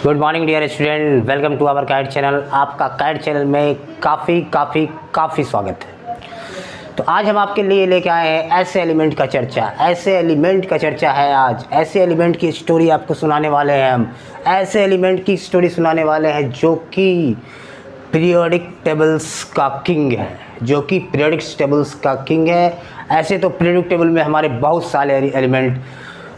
Good morning dear student, welcome to our kite channel. आपका kite channel में काफ़ी स्वागत है। तो आज हम आपके लिए लेके आए हैं ऐसे एलिमेंट का चर्चा है। आज ऐसे एलिमेंट की स्टोरी आपको सुनाने वाले हैं। हम ऐसे एलिमेंट की स्टोरी सुनाने वाले हैं जो कि पीरियोडिक टेबल्स का किंग है। ऐसे तो पीरियोडिक टेबल में हमारे बहुत सारे एलिमेंट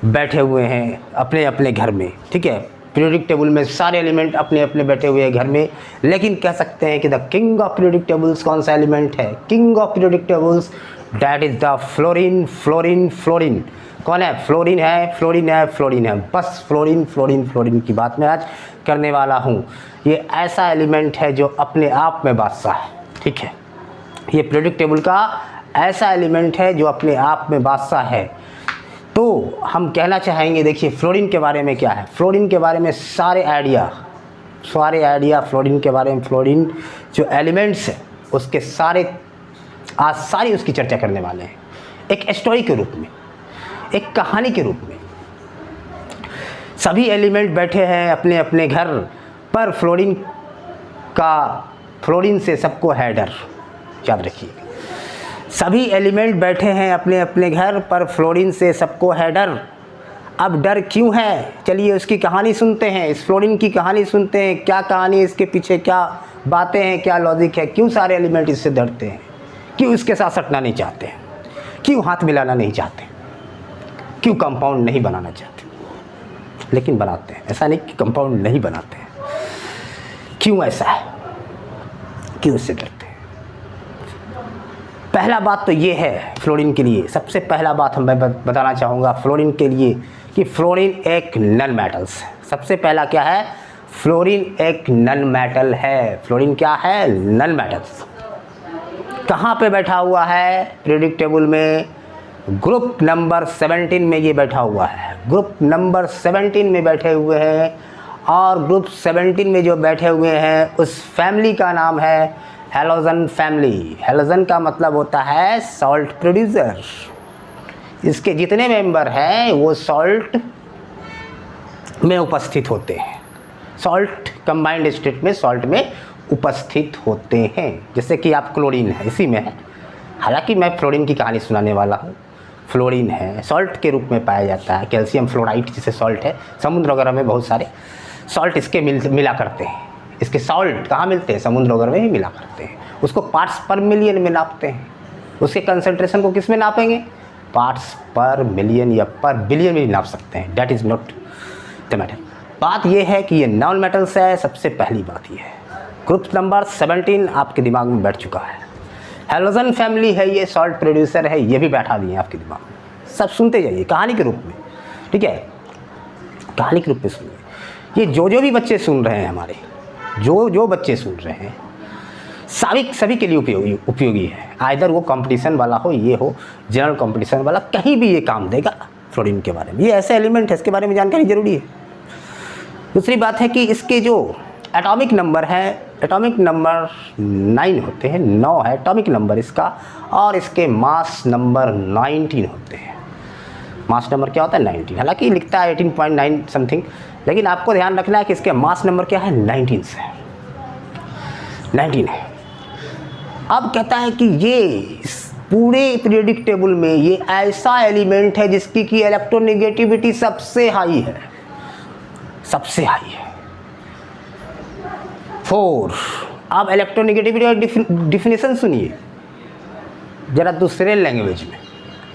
बैठे हुए हैं अपने अपने घर में, ठीक है। पीरियोडिक टेबल में सारे एलिमेंट अपने अपने बैठे हुए हैं घर में, लेकिन कह सकते हैं कि the king of periodic tables कौन सा एलिमेंट है? King of periodic tables, that is the fluorine. कौन है? फ्लोरीन है। बस फ्लोरीन की बात मैं आज करने वाला हूँ। ये ऐसा एलिमेंट है जो अपने आप में बादशाह है, ठीक है। ये पीरियोडिक टेबल का ऐसा एलिमेंट है जो अपने आप में बादशाह है। तो हम कहना चाहेंगे, देखिए फ्लोरीन के बारे में क्या है। फ्लोरीन के बारे में सारे आइडिया फ्लोरीन के बारे में, फ्लोरीन जो एलिमेंट्स है उसके आज सारी उसकी चर्चा करने वाले हैं, एक स्टोरी के रूप में, एक कहानी के रूप में। सभी एलिमेंट बैठे हैं अपने अपने घर पर, फ्लोरीन से सबको है डर। याद रखिए, सभी एलिमेंट बैठे हैं अपने अपने घर पर, फ्लोरीन से सबको है डर। अब डर क्यों है? चलिए उसकी कहानी सुनते हैं, इस फ्लोरीन की कहानी सुनते हैं। क्या कहानी, इसके पीछे क्या बातें हैं, क्या लॉजिक है, क्यों सारे एलिमेंट इससे डरते हैं, क्यों इसके साथ सटना नहीं चाहते हैं, क्यों हाथ मिलाना नहीं चाहते, क्यों कंपाउंड नहीं बनाना चाहते, लेकिन बनाते हैं। ऐसा नहीं कि कंपाउंड नहीं बनाते हैं, क्यों ऐसा है, क्यों इससे डरते हैं? पहला बात तो ये है फ्लोरीन के लिए, सबसे पहला बात मैं बताना चाहूँगा फ्लोरीन के लिए कि फ्लोरीन एक नन मेटल्स है। सबसे पहला क्या है? फ्लोरीन एक नन मेटल है। फ्लोरीन क्या है? Non metals. कहाँ पे बैठा हुआ है? पीरियोडिक टेबल में ग्रुप नंबर 17 में ये बैठा हुआ है। ग्रुप नंबर 17 में बैठे हुए हैं, और ग्रुप 17 में जो बैठे हुए हैं उस फैमिली का नाम है हैलोजन फैमिली। हैलोजन का मतलब होता है सॉल्ट प्रोड्यूसर। इसके जितने मेंबर हैं वो सॉल्ट में उपस्थित होते हैं, सॉल्ट कंबाइंड स्टेट में सॉल्ट में उपस्थित होते हैं। जैसे कि आप क्लोरीन है, इसी में है। हालांकि मैं फ्लोरीन की कहानी सुनाने वाला हूँ। फ्लोरीन है, सॉल्ट के रूप में पाया जाता है। कैल्शियम फ्लोराइड जिसे सॉल्ट है, समुद्र वगैरह में बहुत सारे सॉल्ट इसके मिला करते हैं। इसके सॉल्ट कहाँ मिलते हैं? समुद्र वगैरह में ही मिला करते हैं। उसको पार्ट्स पर मिलियन में नापते हैं। उसके कंसंट्रेशन को किस में नापेंगे? पार्ट्स पर मिलियन या पर बिलियन में नाप सकते हैं। That is not the matter. बात यह है कि ये नॉन मेटल्स है। सबसे पहली बात ये है, ग्रुप नंबर 17 आपके दिमाग में बैठ चुका है। हैलोजन फैमिली है, ये सॉल्ट प्रोड्यूसर है, ये भी बैठा दिए आपके दिमाग में। सब सुनते जाइए कहानी के रूप में, ठीक है। कहानी के रूप में सुनिए। ये जो भी बच्चे सुन रहे हैं, हमारे जो बच्चे सुन रहे हैं, सभी के लिए उपयोगी है। आइदर वो कंपटीशन वाला हो, ये हो जनरल कंपटीशन वाला, कहीं भी ये काम देगा। फ्लोरीन के बारे में, ये ऐसे एलिमेंट है, इसके बारे में जानकारी जरूरी है। दूसरी बात है कि इसके जो एटॉमिक नंबर है, एटॉमिक नंबर 9 होते हैं, 9 है एटॉमिक नंबर इसका, और इसके मास नंबर 19 होते हैं। मास नंबर क्या होता है? 19। हालांकि लिखता है 18.9 समथिंग, लेकिन आपको ध्यान रखना है कि इसके मास नंबर क्या है? 19 से 19 है। अब कहता है कि ये इस पूरे पीरियोडिक टेबल में ये ऐसा एलिमेंट है जिसकी की इलेक्ट्रोनेगेटिविटी सबसे हाई है, 4। अब इलेक्ट्रोनेगेटिविटी का डिफिनेशन सुनिए जरा दूसरे लैंग्वेज में।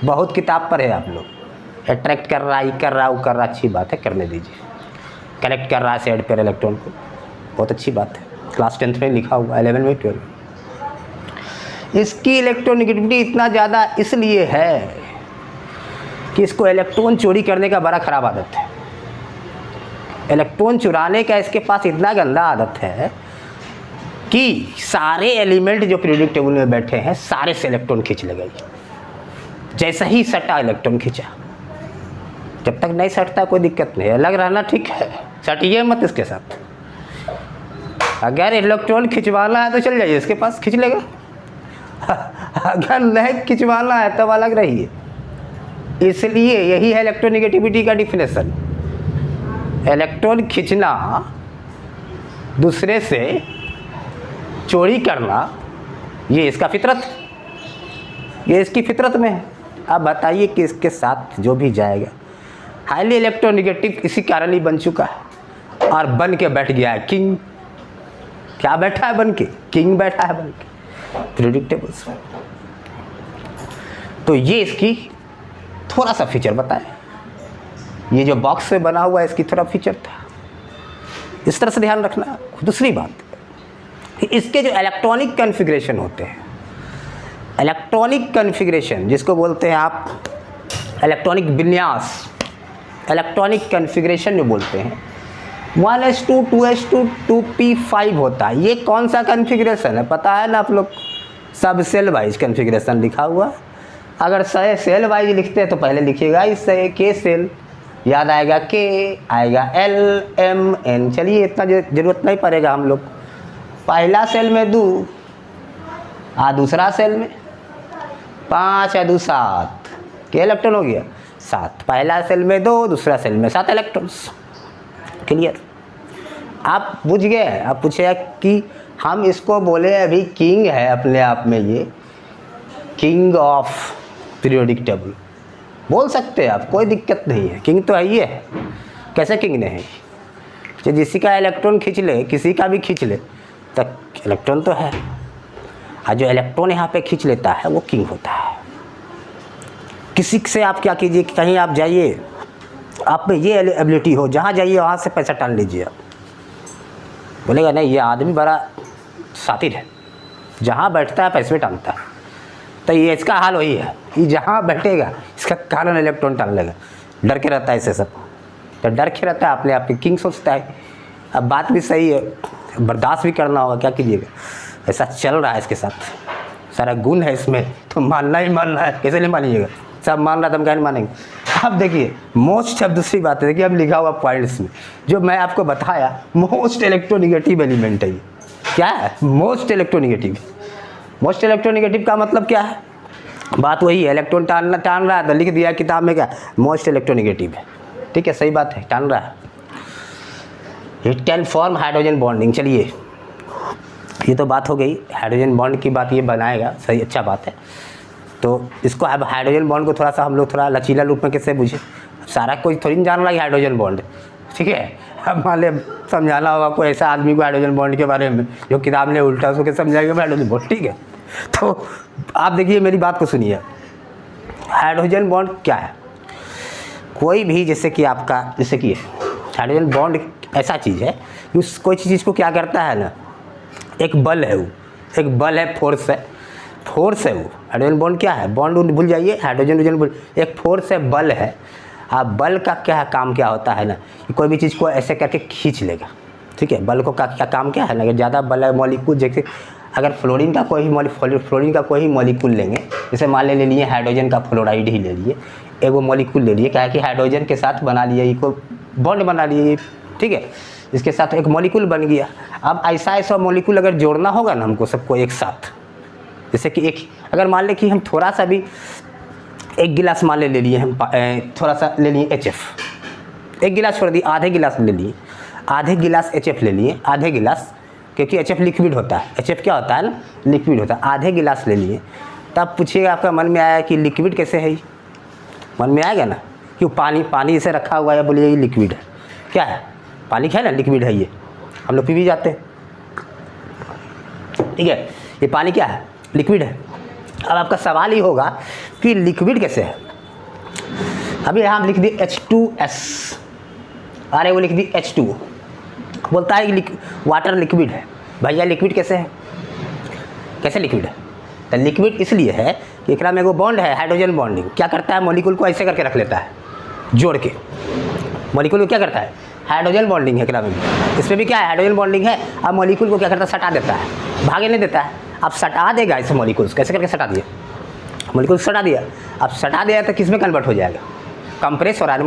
बहुत किताब पर है, आप लोग अट्रैक्ट कर रहा, ये कर रहा, वो कर रहा, अच्छी बात है, करने दीजिए। कलेक्ट कर रहा है साइड पर इलेक्ट्रॉन को, बहुत अच्छी बात है। क्लास 10th में लिखा हुआ, 11 में, 12 में। इसकी इलेक्ट्रोनेगेटिविटी इतना ज़्यादा इसलिए है कि इसको इलेक्ट्रॉन चोरी करने का बड़ा ख़राब आदत है। इलेक्ट्रॉन चुराने का इसके पास इतना गंदा आदत है कि सारे एलिमेंट जो पीरियोडिक टेबल में बैठे हैं सारे से इलेक्ट्रॉन खींच लेगा। जैसा ही सटा इलेक्ट्रॉन खींचा, जब तक नहीं सटता कोई दिक्कत नहीं है, अलग रहना ठीक है, सटिए मत इसके साथ। अगर इलेक्ट्रॉन खिंचवाना है तो चल जाइए इसके पास, खींच लेगा। अगर नहीं खिंचवाना है तब अलग रहिए। इसलिए यही है इलेक्ट्रोनेगेटिविटी का डिफिनेशन। इलेक्ट्रॉन खींचना दूसरे से चोरी करना ये इसका फितरत, ये इसकी फितरत में है। आप बताइए कि इसके साथ जो भी जाएगा हाईली इलेक्ट्रोनेगेटिव इसी कारण ही बन चुका है और बन के बैठ गया है किंग। क्या बैठा है बन के? किंग बैठा है बन के प्रेडिक्टेबल्स। तो ये इसकी थोड़ा सा फीचर बताए, ये जो बॉक्स से बना हुआ है इसकी थोड़ा फीचर था, इस तरह से ध्यान रखना। दूसरी बात कि इसके जो इलेक्ट्रॉनिक कॉन्फ़िगरेशन होते हैं, इलेक्ट्रॉनिक कॉन्फ़िगरेशन जिसको बोलते हैं आप इलेक्ट्रॉनिक विन्यास, इलेक्ट्रॉनिक कॉन्फ़िगरेशन जो बोलते हैं 1s2 2s2 2p5 होता है। ये कौन सा कॉन्फ़िगरेशन है पता है ना आप लोग? सब सेल वाइज कॉन्फ़िगरेशन लिखा हुआ। अगर सेल वाइज लिखते हैं तो पहले लिखिएगा इससे के सेल, याद आएगा के, आएगा एल एम एन। चलिए इतना ज़रूरत नहीं पड़ेगा हम लोग। पहला सेल में 2 दूसरा सेल में 5 2 7 के इलेक्ट्रॉन हो गया 7। पहला सेल में 2 दूसरा सेल में 7 इलेक्ट्रॉन्स। क्लियर? आप बुझ गए? आप पूछेगा कि हम इसको बोले अभी किंग है अपने आप में, ये किंग ऑफ पीरियोडिक टेबल बोल सकते हैं आप, कोई दिक्कत नहीं है। किंग तो है ही है। कैसे किंग नहीं है? जो किसी का इलेक्ट्रॉन खींच ले, किसी का भी खींच ले तो इलेक्ट्रॉन तो है, और जो इलेक्ट्रॉन यहाँ पे खींच लेता है वो किंग होता है। किसी से आप क्या कीजिए, कहीं आप जाइए, आप में ये एबिलिटी हो, जहाँ जाइए वहाँ से पैसा टाल लीजिए। आप बोलेगा नहीं ये आदमी बड़ा सातिर है, जहाँ बैठता है पैसे टालता है। तो ये इसका हाल वही है कि जहाँ बैठेगा इसका कारण इलेक्ट्रॉन टाल लेगा। डर के रहता है इससे सब, तो डर के रहता है, अपने आप की किंग सोचता है। अब बात भी सही है, बर्दाश्त भी करना होगा, क्या कीजिएगा, ऐसा चल रहा है इसके साथ, सारा गुण है इसमें, तो मानना ही मानना है। कैसे नहीं मानिएगा? सब मान रहा था, हम क्या नहीं मानेंगे। अब देखिए मोस्ट, अब दूसरी बात है, देखिए अब लिखा हुआ पॉइंट्स में जो मैं आपको बताया, मोस्ट इलेक्ट्रोनेगेटिव एलिमेंट है ये। क्या है? Most electronegative. मोस्ट इलेक्ट्रोनेगेटिव का मतलब क्या है? बात वही है, इलेक्ट्रॉन टाल रहा है तो लिख दिया किताब में क्या मोस्ट इलेक्ट्रोनेगेटिव है। ठीक है, सही बात है, टाल रहा है। It can form hydrogen bonding. चलिए ये तो बात हो गई, हाइड्रोजन बॉन्ड की बात ये बनाएगा, सही, अच्छा बात है। तो इसको अब हाइड्रोजन बॉन्ड को थोड़ा सा हम लोग थोड़ा लचीला रूप में कैसे बुझे? सारा कोई थोड़ी नहीं जान रहा है हाइड्रोजन बॉन्ड, ठीक है। अब मान ले समझाना होगा कोई ऐसा आदमी को हाइड्रोजन बॉन्ड के बारे में जो किताब ने उल्टा उसको कैसे समझाएगा हाइड्रोजन बॉन्ड, ठीक है। तो आप देखिए मेरी बात को सुनिए, हाइड्रोजन बॉन्ड क्या है? कोई भी जैसे कि आपका, जैसे कि हाइड्रोजन बॉन्ड ऐसा चीज़ है कि उस कोई चीज़ को क्या करता है ना, एक बल है, वो एक बल है, फोर्स है, फोर्स है वो। हाइड्रोजन बॉन्ड क्या है? बॉन्ड भूल जाइए, हाइड्रोजन भूल, एक फोर्स है, बल है। अब बल का क्या काम क्या होता है ना कि कोई भी चीज़ को ऐसे करके खींच लेगा, ठीक है। बल को क्या काम क्या है ना, अगर ज़्यादा बल है मॉलिक्यूल, जैसे अगर फ्लोरीन का कोई मॉलिक्यूल लेंगे, जैसे मान ले लिए हाइड्रोजन का फ्लोराइड ही ले लिए, एक वो मॉलिक्यूल ले लिए, क्या है कि हाइड्रोजन के साथ बना लिए, इको बॉन्ड बना लिए, ठीक है, इसके साथ एक मॉलिक्यूल बन गया। अब ऐसा मॉलिक्यूल अगर जोड़ना होगा ना हमको सबको एक साथ, जैसे कि एक, अगर मान ले कि हम थोड़ा सा भी एक गिलास मान ले लिए हम, थोड़ा सा ले लिए HF, एक गिलास छोड़ दिए, आधे गिलास ले लिए, आधे गिलास HF ले लिए, आधे गिलास, क्योंकि HF लिक्विड होता है, HF क्या होता है ना, लिक्विड होता है, आधे गिलास ले लिए। तब पूछिएगा आपका मन में आया कि लिक्विड कैसे है? मन में आएगा ना, क्यों पानी इसे रखा हुआ है, बोलिए ये लिक्विड है। क्या है? पानी है ना, लिक्विड है, ये हम लोग पी भी जाते हैं, ठीक है। ये पानी क्या है? लिक्विड है। अब आपका सवाल ही होगा कि लिक्विड कैसे है? अभी यहाँ लिख दी H2S, अरे वो लिख दी H2O, बोलता है कि वाटर लिक्विड है। भैया लिक्विड कैसे है? कैसे लिक्विड है? तो लिक्विड इसलिए है कि एकरा में वो बॉन्ड है, हाइड्रोजन बॉन्डिंग। क्या करता है? मॉलिक्यूल को ऐसे करके रख लेता है, जोड़ के। मॉलिक्यूल को क्या करता है? हाइड्रोजन बॉन्डिंग है एकरा में भी, इसमें भी क्या है? हाइड्रोजन बॉन्डिंग है। अब मॉलिक्यूल को क्या करता है? सटा देता है, भागे नहीं देता है। अब सटा देगा इसे मॉलिक्यूल्स, कैसे करके सटा दिया? मॉलिक्यूल सटा दिया। अब सटा दिया तो किस में कन्वर्ट हो जाएगा? कंप्रेस हो रहा है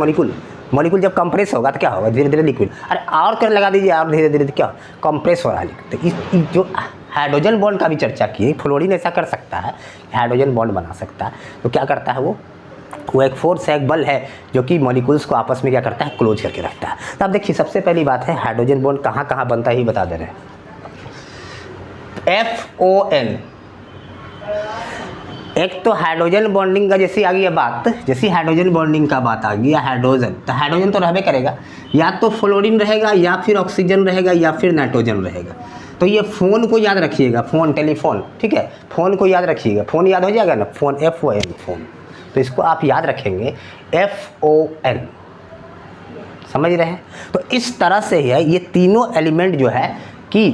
मॉलिक्यूल जब कंप्रेस होगा तो क्या होगा? धीरे धीरे लिक्विड। अरे और कर लगा दीजिए, और धीरे धीरे क्या कंप्रेस हो रहा है। तो इस जो हाइड्रोजन बॉन्ड का भी चर्चा की, फ्लोरीन ऐसा कर सकता है, हाइड्रोजन बॉन्ड बना सकता है। तो क्या करता है वो? वो एक फोर्स है, एक बल है जो कि मॉलिक्यूल्स को आपस में क्या करता है, क्लोज करके रखता है। तो अब देखिए सबसे पहली बात है हाइड्रोजन बॉन्ड कहाँ कहाँ बनता है ही बता दे रहे हैं। FON, एक तो हाइड्रोजन बॉन्डिंग का जैसी आ गई बात, जैसी हाइड्रोजन बॉन्डिंग का बात आ गई हाइड्रोजन, तो हाइड्रोजन तो रहबे करेगा, या तो फ्लोरीन रहेगा या फिर ऑक्सीजन रहेगा या फिर नाइट्रोजन रहेगा। तो ये फ़ोन को याद रखिएगा, फ़ोन टेलीफोन, ठीक है, फ़ोन को याद रखिएगा, फ़ोन याद हो जाएगा ना, फ़ोन FON फ़ोन, तो इसको आप याद रखेंगे FON, समझ रहे हैं। तो इस तरह से है ये तीनों एलिमेंट जो है कि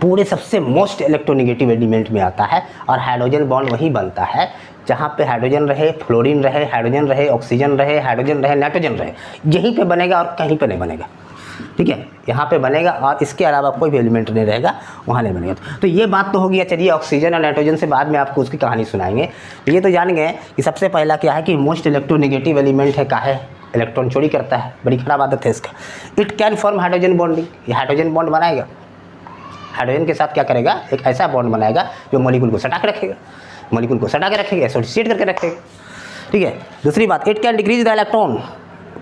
पूरे सबसे मोस्ट इलेक्ट्रोनेगेटिव एलिमेंट में आता है, और हाइड्रोजन बॉन्ड वहीं बनता है जहाँ पे हाइड्रोजन रहे, फ्लोरीन रहे, हाइड्रोजन रहे, ऑक्सीजन रहे, हाइड्रोजन रहे, नाइट्रोजन रहे, यहीं पे बनेगा और कहीं पे नहीं बनेगा, ठीक है, यहाँ पे बनेगा और इसके अलावा कोई भी एलिमेंट नहीं रहेगा, वहाँ नहीं बनेगा। तो ये बात तो हो गया। चलिए ऑक्सीजन और नाइट्रोजन से बाद में आपको उसकी कहानी सुनाएंगे। तो ये तो जान गए कि सबसे पहला क्या है कि मोस्ट इलेक्ट्रोनेगेटिव एलिमेंट है, क्या है, इलेक्ट्रॉन चोरी करता है, बड़ी खराब आदत है इसका। It can form hydrogen bonding, ये हाइड्रोजन बॉन्ड बनाएगा, हाइड्रोजन के साथ क्या करेगा, एक ऐसा बॉन्ड बनाएगा जो मॉलिक्यूल को सटा के रखेगा, मॉलिक्यूल को सटा के रखेगा, एसोसिएट करके रखेगा, ठीक है। दूसरी बात, it can decrease the electron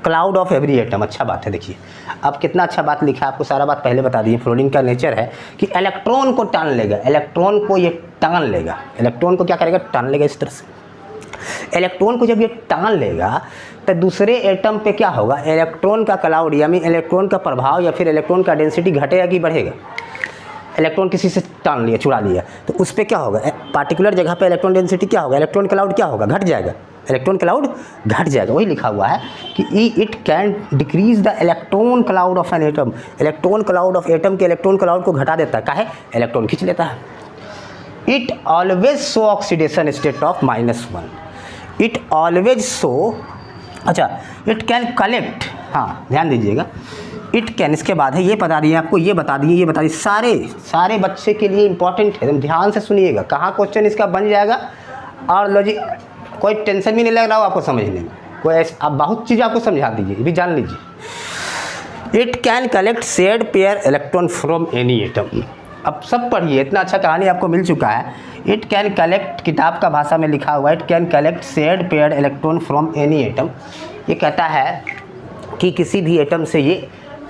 cloud of every atom, अच्छा बात है। देखिए अब कितना अच्छा बात लिखा है, आपको सारा बात पहले बता दिए। फ्लोरीन का नेचर है कि इलेक्ट्रॉन को टान लेगा, इलेक्ट्रॉन को ये टान लेगा, इलेक्ट्रॉन को क्या करेगा, टान लेगा इस तरह से। इलेक्ट्रॉन को जब ये टान लेगा तो दूसरे एटम पे क्या होगा, इलेक्ट्रॉन का क्लाउड यानी इलेक्ट्रॉन का प्रभाव या फिर इलेक्ट्रॉन का डेंसिटी घटेगा कि बढ़ेगा। इलेक्ट्रॉन किसी से टान लिया, चुरा लिया, तो उस पर क्या होगा, पार्टिकुलर जगह पे इलेक्ट्रॉन डेंसिटी क्या होगा, इलेक्ट्रॉन क्लाउड क्या होगा, घट जाएगा, इलेक्ट्रॉन क्लाउड घट जाएगा। वही लिखा हुआ है कि it can decrease the electron cloud of an atom, electron cloud of atom के इलेक्ट्रॉन क्लाउड को घटा देता है, काहे, इलेक्ट्रॉन खींच लेता है। It always show oxidation state of -1, it always show, अच्छा, इट कैन कलेक्ट, हाँ ध्यान दीजिएगा, इट कैन, इसके बाद है ये बता दिए आपको, ये बता दिए, ये बता दिए, सारे बच्चे के लिए इंपॉर्टेंट है, एकदम ध्यान से सुनिएगा, कहाँ क्वेश्चन इसका बन जाएगा। और लॉजिक कोई टेंशन भी नहीं लग रहा हो आपको समझने में, कोई आप बहुत चीज़ आपको समझा दीजिए, ये भी जान लीजिए। It can collect shared pair electron from any atom, अब सब पढ़िए, इतना अच्छा कहानी आपको मिल चुका है। इट कैन कलेक्ट, किताब का भाषा में लिखा हुआ है, it can collect shared pair electron from any atom, ये कहता है कि किसी भी एटम से ये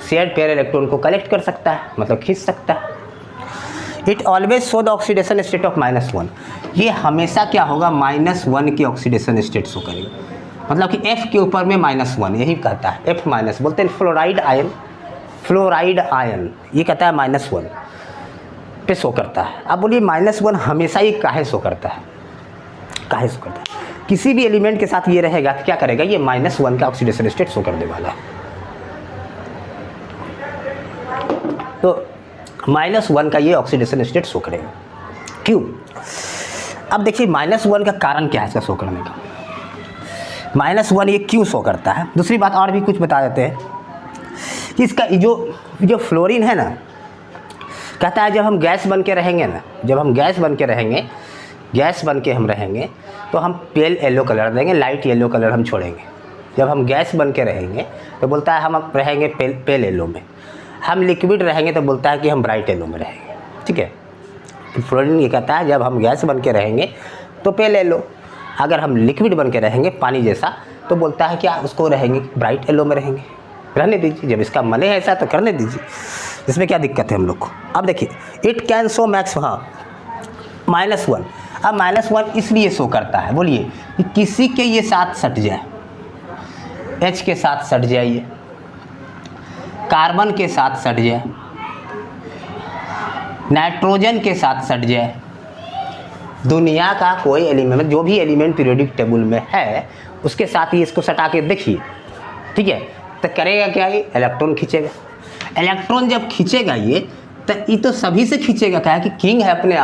शेयर्ड पेयर इलेक्ट्रॉन को कलेक्ट कर सकता है, मतलब खींच सकता है। It always show the oxidation state of -1, ये हमेशा क्या होगा, -1 की ऑक्सीडेशन स्टेट शो करेगा, मतलब कि F के ऊपर में -1, यही कहता है F माइनस, बोलते हैं फ्लोराइड आयन, फ्लोराइड आयन ये कहता है -1 पे शो करता है। अब बोलिए -1 हमेशा ही काहे शो करता है, काहे शो करता है, किसी भी एलिमेंट के साथ ये रहेगा तो क्या करेगा, ये -1 का ऑक्सीडेशन स्टेट शो करने वाला है। तो -1 का ये ऑक्सीडेशन स्टेट शो करेगा, क्यों। अब देखिए -1 का कारण क्या है इसका शो करने का, -1 ये क्यों शो करता है। दूसरी बात और भी कुछ बता देते हैं कि इसका जो फ्लोरीन है ना, कहता है जब हम गैस बन के रहेंगे ना, जब हम गैस बन के रहेंगे, गैस बन के हम रहेंगे तो हम पेल येलो कलर देंगे, लाइट येलो कलर हम छोड़ेंगे। जब हम गैस बन के रहेंगे तो बोलता है हम अब रहेंगे पेल येलो में, हम लिक्विड रहेंगे तो बोलता है कि हम ब्राइट येलो में रहेंगे, ठीक है। तो फ्लोरीन ये कहता है जब हम गैस बन के रहेंगे तो पेल येलो, अगर हम लिक्विड बन के रहेंगे पानी जैसा तो बोलता है क्या, उसको रहेंगे ब्राइट येलो में रहेंगे। रहने दीजिए, जब इसका मन है ऐसा तो करने दीजिए, इसमें क्या दिक्कत है हम लोग को। अब देखिए इट कैन शो मैक्स, हाँ -1, अब -1 इसलिए शो करता है, बोलिए कि किसी के ये साथ सट जाए, H के साथ सट जाइए, कार्बन के साथ सट जाए, नाइट्रोजन के साथ सट जाए, दुनिया का कोई एलिमेंट, जो भी एलिमेंट पीरियोडिक टेबल में है उसके साथ ही इसको सटा के देखिए, ठीक है। तो करेगा क्या, ये इलेक्ट्रॉन खींचेगा। इलेक्ट्रॉन जब खींचेगा ये तो सभी से खींचेगा, क्या है कि किंग है अपने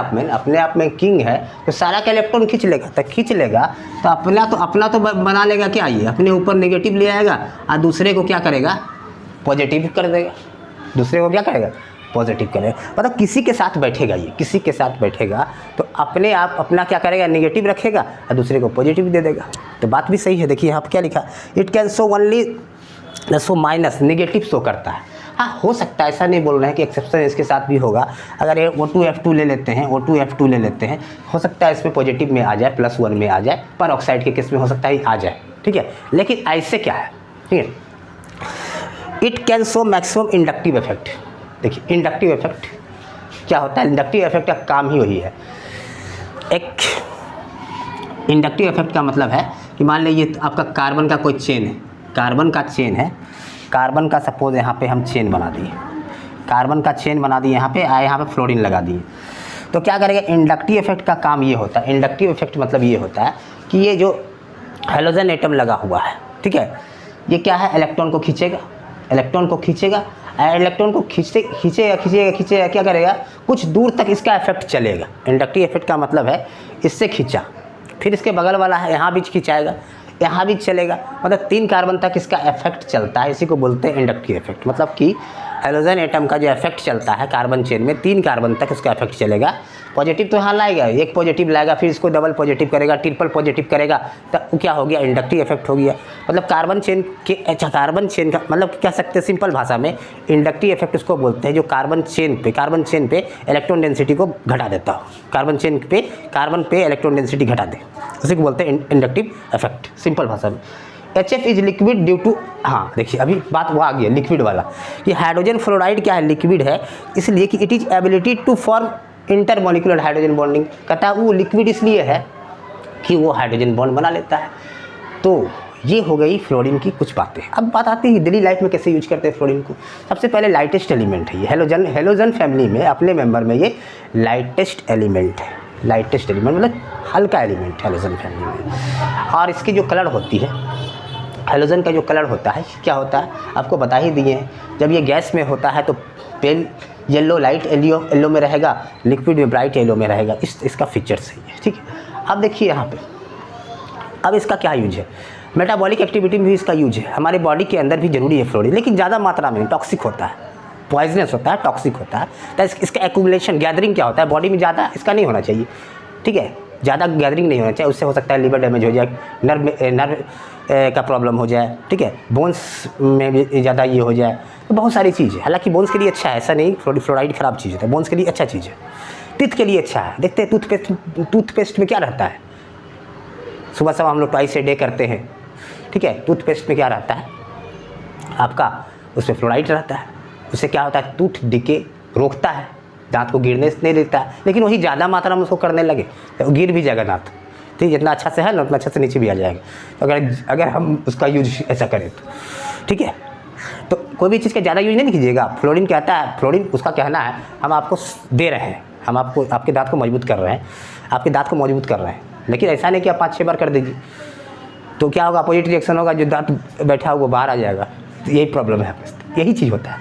आप में किंग है, तो सारा का इलेक्ट्रॉन खींच लेगा। तो खींच लेगा तो अपना तो बना लेगा क्या, ये अपने ऊपर नेगेटिव ले आएगा और दूसरे को क्या करेगा, पॉजिटिव कर देगा, दूसरे को क्या करेगा, पॉजिटिव करेगा। मतलब किसी के साथ बैठेगा, ये किसी के साथ बैठेगा तो अपने आप अपना क्या करेगा, नेगेटिव रखेगा और दूसरे को पॉजिटिव दे देगा। तो बात भी सही है। देखिए यहाँ पर क्या लिखा, it can show only show minus, negative show करता है। हाँ हो सकता है, ऐसा नहीं बोल रहे हैं कि एक्सेप्शन इसके साथ भी होगा। अगर ये O2F2 ले लेते हैं, O2F2 ले लेते हैं, हो सकता है इसमें पॉजिटिव में आ जाए, +1 में आ जाए, पर ऑक्साइड के केस में हो सकता है आ जाए, ठीक है। लेकिन ऐसे क्या है, ठीक है, it can show maximum inductive effect. देखिए इंडक्टिव इफेक्ट क्या होता है, इंडक्टिव इफेक्ट का काम ही वही है। एक इंडक्टिव इफेक्ट का मतलब है कि मान लीजिए आपका कार्बन का कोई चेन है, कार्बन का चेन है, कार्बन का सपोज यहाँ पे हम चेन बना दिए, कार्बन का चेन बना दिए, यहाँ पे आए, यहाँ पे फ्लोरीन लगा दिए, तो क्या करेगा, इंडक्टिव इफेक्ट का काम ये होता है। इंडक्टिव इफेक्ट मतलब ये होता है कि ये जो हेलोजन एटम लगा हुआ है, ठीक है, ये क्या है, इलेक्ट्रॉन को खींचेगा, इलेक्ट्रॉन को खींचेगा, इलेक्ट्रॉन को खींचेगा, क्या करेगा, कुछ दूर तक इसका इफेक्ट चलेगा। इंडक्टिव इफेक्ट का मतलब है इससे खींचा, फिर इसके बगल वाला है यहाँ भी खिंचाएगा, यहाँ भी चलेगा, मतलब 3 कार्बन तक इसका इफेक्ट चलता है। इसी को बोलते हैं इंडक्टिव इफेक्ट। मतलब कि हेलोजन एटम का जो इफेक्ट चलता है कार्बन चेन में, 3 कार्बन तक इसका इफेक्ट चलेगा। पॉजिटिव तो यहाँ लाएगा, एक पॉजिटिव लाएगा, फिर इसको डबल पॉजिटिव करेगा, ट्रिपल पॉजिटिव करेगा, तब क्या हो गया, इंडक्टिव इफेक्ट हो गया। मतलब कार्बन चेन के, अच्छा कार्बन चेन का मतलब कह सकते हैं सिंपल भाषा में, इंडक्टिव इफेक्ट उसको बोलते हैं जो कार्बन चेन पे इलेक्ट्रॉन डेंसिटी को घटा देता हो, कार्बन पे इलेक्ट्रॉन डेंसिटी घटा दे, उसी को बोलते हैं इंडक्टिव इफेक्ट सिंपल भाषा में। HF is liquid due to, हाँ देखिए अभी बात वो आ गई लिक्विड वाला, कि हाइड्रोजन फ्लोराइड क्या है, लिक्विड है, इसलिए कि it is ability to form intermolecular hydrogen bonding. कहता है वो लिक्विड इसलिए है कि वो हाइड्रोजन बॉन्ड बना लेता है। तो ये हो गई फ्लोरीन की कुछ बातें। अब बात आती है डेली लाइफ में कैसे यूज करते हैं फ्लोरीन को। सबसे पहले लाइटेस्ट एलिमेंट है ये, हेलोजन फैमिली में अपने मेंबर में ये लाइटेस्ट एलिमेंट है। लाइटेस्ट एलिमेंट मतलब हल्का एलिमेंट है हेलोजन फैमिली में। और इसकी जो कलर होती है, हेलोजन का जो कलर होता है क्या होता है, आपको बता ही दिए हैं। जब ये गैस में होता है तो पेल येलो, लाइट येलो में रहेगा, लिक्विड में ब्राइट येलो में रहेगा। इसका फीचर सही है, ठीक है। अब देखिए यहाँ पे, अब इसका क्या यूज है, मेटाबॉलिक एक्टिविटी में भी इसका यूज है। हमारे बॉडी के अंदर भी जरूरी है फ्लोरीन, लेकिन ज़्यादा मात्रा में, टॉक्सिक होता है, पॉइजनस होता है, टॉक्सिक होता है। तो इसका एक्यूमुलेशन, गैदरिंग क्या होता है बॉडी में, ज़्यादा इसका नहीं होना चाहिए, ठीक है, ज़्यादा गैदरिंग नहीं होना चाहिए। उससे हो सकता है लिवर डैमेज हो जाए, नर्व का प्रॉब्लम हो जाए, ठीक है, बोन्स में भी ज़्यादा ये हो जाए, तो बहुत सारी चीज़ है। हालांकि बोन्स के लिए अच्छा है, ऐसा नहीं फ्लोराइड ख़राब चीज़ है, बोन्स के लिए अच्छा चीज़ है, टीथ के लिए अच्छा है। देखते हैं टूथपेस्ट में क्या रहता है, सुबह शाम हम लोग ट्वाइस ए डे करते हैं, ठीक है। टूथपेस्ट में क्या रहता है आपका, उसमें फ्लोराइड रहता है। उससे क्या होता है, टूथ डिके रोकता है, दांत को गिरने से नहीं देता है। लेकिन वही ज़्यादा मात्रा में उसको करने लगे तो गिर भी जाएगा दांत, ठीक है, जितना अच्छा से है ना उतना अच्छा से नीचे भी आ जाएगा। तो अगर हम उसका यूज ऐसा करें तो, ठीक है। तो कोई भी चीज़ का ज़्यादा यूज नहीं कीजिएगा। फ्लोरीन कहता है, फ्लोरीन उसका कहना है हम आपको दे रहे हैं, हम आपको आपके दांत को मजबूत कर रहे हैं, आपके दांत को मजबूत कर रहे हैं। लेकिन ऐसा नहीं कि आप 5-6 बार कर दीजिए तो क्या होगा, अपोजिट रिएक्शन होगा, जो दांत बैठा होगा वो बाहर आ जाएगा। तो यही प्रॉब्लम है, यही चीज़ होता है,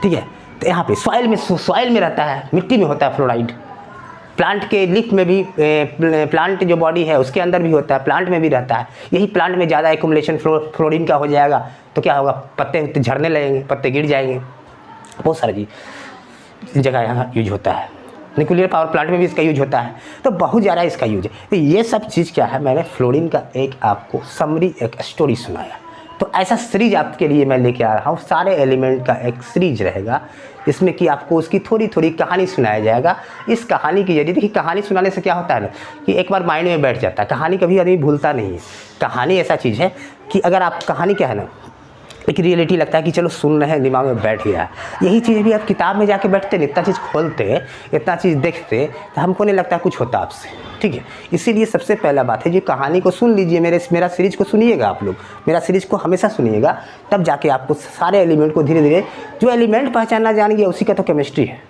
ठीक है। तो यहाँ पे सॉइल में रहता है, मिट्टी में होता है फ्लोराइड। प्लांट के लीफ में भी, प्लांट जो बॉडी है उसके अंदर भी होता है, प्लांट में भी रहता है। यही प्लांट में ज़्यादा एक्यूमुलेशन फ्लोरीन का हो जाएगा तो क्या होगा, पत्ते झड़ने लगेंगे, पत्ते गिर जाएंगे, बहुत सारी जगह यहाँ यूज होता है। न्यूक्लियर पावर प्लांट में भी इसका यूज होता है, तो बहुत ज़्यादा इसका यूज है। तो ये सब चीज़ क्या है, मैंने फ्लोरीन का एक आपको समरी एक स्टोरी सुनाया। तो ऐसा सीरीज आपके लिए मैं लेके आ रहा हूँ, सारे एलिमेंट का एक सीरीज रहेगा, इसमें कि आपको उसकी थोड़ी थोड़ी कहानी सुनाया जाएगा। इस कहानी के जरिए, देखिए कहानी सुनाने से क्या होता है ना कि एक बार माइंड में बैठ जाता है, कहानी कभी आदमी भूलता नहीं है। कहानी ऐसा चीज़ है कि अगर आप कहानी क्या है ना, एक रियलिटी लगता है कि चलो सुन रहे हैं, दिमाग में बैठ गया। यही चीज़ भी आप किताब में जाके बैठते, इतना चीज़ खोलते, इतना चीज़ देखते, तो हमको नहीं लगता कुछ होता आपसे, ठीक है। इसीलिए सबसे पहला बात है जी, कहानी को सुन लीजिए, मेरा सीरीज को सुनिएगा आप लोग, मेरा सीरीज को हमेशा सुनिएगा, तब जाके आपको सारे एलिमेंट को धीरे धीरे, जो एलिमेंट पहचानना जान गया उसी का तो केमिस्ट्री है,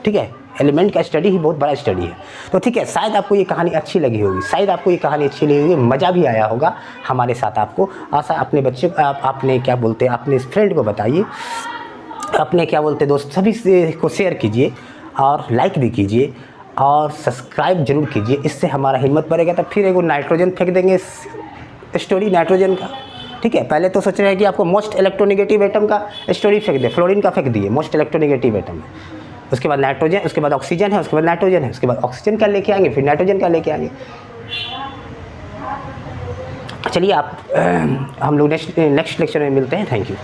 ठीक है। एलिमेंट का स्टडी ही बहुत बड़ा स्टडी है। तो ठीक है, शायद आपको ये कहानी अच्छी लगी होगी, शायद आपको ये कहानी अच्छी लगी होगी, मज़ा भी आया होगा हमारे साथ। आपको आशा अपने बच्चे को आपने क्या बोलते हैं, अपने फ्रेंड को बताइए, अपने क्या बोलते दोस्त सभी को शेयर कीजिए और लाइक भी कीजिए और सब्सक्राइब जरूर कीजिए। इससे हमारा हिम्मत बढ़ेगा। तो फिर एगो नाइट्रोजन फेंक देंगे, स्टोरी नाइट्रोजन का, ठीक है। पहले तो सोच रहे हैं कि आपको मोस्ट इलेक्ट्रोनेगेटिव एटम का स्टोरी फेंक दे, फ्लोरीन का फेंक दिए, मोस्ट इलेक्ट्रोनेगेटिव एटम। उसके बाद नाइट्रोजन, उसके बाद ऑक्सीजन है, उसके बाद नाइट्रोजन है, उसके बाद ऑक्सीजन का लेके आएंगे, फिर नाइट्रोजन का लेके आएंगे। चलिए आप हम लोग नेक्स्ट लेक्चर में मिलते हैं। Thank you.